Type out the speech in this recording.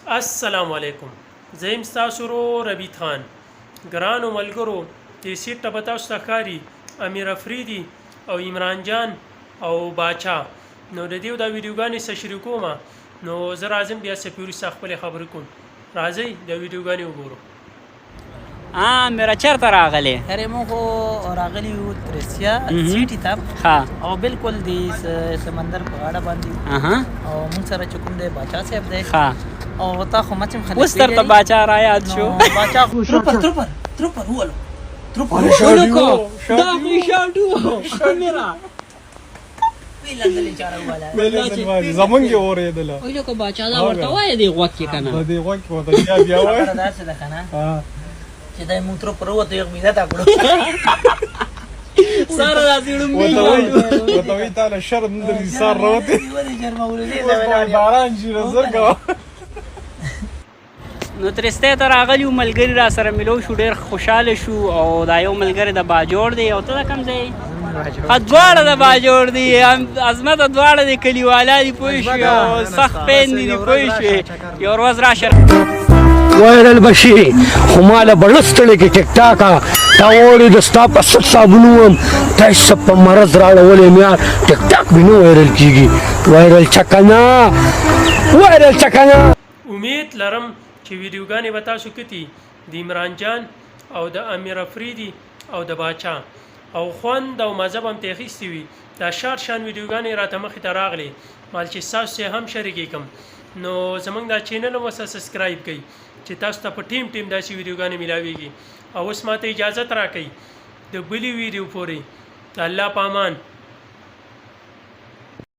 السلام علیکم. زه یم ستاسو ورور ربیټ خان. ګرانو ملګرو، دې سیټ ته به تاسو ته ښکاري امیر افریدي او عمران جان او باچا. نو د دې دا ویډیوګانې څه شروع کومه، نو زه راځم بیا څه پې وروسته خپلې خبرې کوم. راځئ د ویډیوګانې وګورو. میرا چېرته راغلی؟ ارې موږ خو راغلي یو ترسیا سیټي ته، او بالکل د سمندر په غاړه باندې، او موږ سره چې کوم دی باچا صاحب دی، او تا خو مچم خلک اوس درته باچا را یاد شو؟ باچا تروپر وولو دا خو شاډو کامیرا ویلندلې چاره والا زمونږ یې اورېدله. وایي که باچا دا ورته وایه دې غوږ کې که نه دې غوږ کې ورته بیا وایه خبره داسې ده که نه چې دی موږ تروپر ووته یو مینه تا کړو ساره راځي ړومبی ورته وایي تا له شرم نه درځي سار راوتې باران شي نو زر کوه. نو ترستۍ ته راغلي وو، ملګري را سره ملو شو، ډېر خوشحاله شو. او دا یو ملګری د باجوړ دی، او ته د کوم ځای؟ دواړه د باجوړ دي، عظمته دواړه د کلیوالا دي، پوه شوې، او سخت پیندې دي، پوه شوې. یو ورځ راشه وایرل بشي، خو ما له به نه ستړی کړې ټیک ټاکه. تا واورې د ستا په ست صابون وم، تا یې څه په مرض راړولی یم یار. ټیک ټاک مې نه وایرل کېږي. وایرل چکنه وایرل چکنه. امید لرم چې ویډیوګانې به تاسو کتي د عمران جان او د امیر افریدي او د باچا، او خوند او مزه به هم ترې اخیستې وي. دا شان ویډیوګانې راته مخې ته راغلې، مال چې ستاسو یې هم شریکې کړم. نو زمونږ دا چینل هم ورسره سبسکرایب کړئ چې تاسو ته په ټیم داسې ویډیوګانې میلاویږي. او اوس ماته اجازت راکړئ د بلې ویډیو پورې. د الله په امان.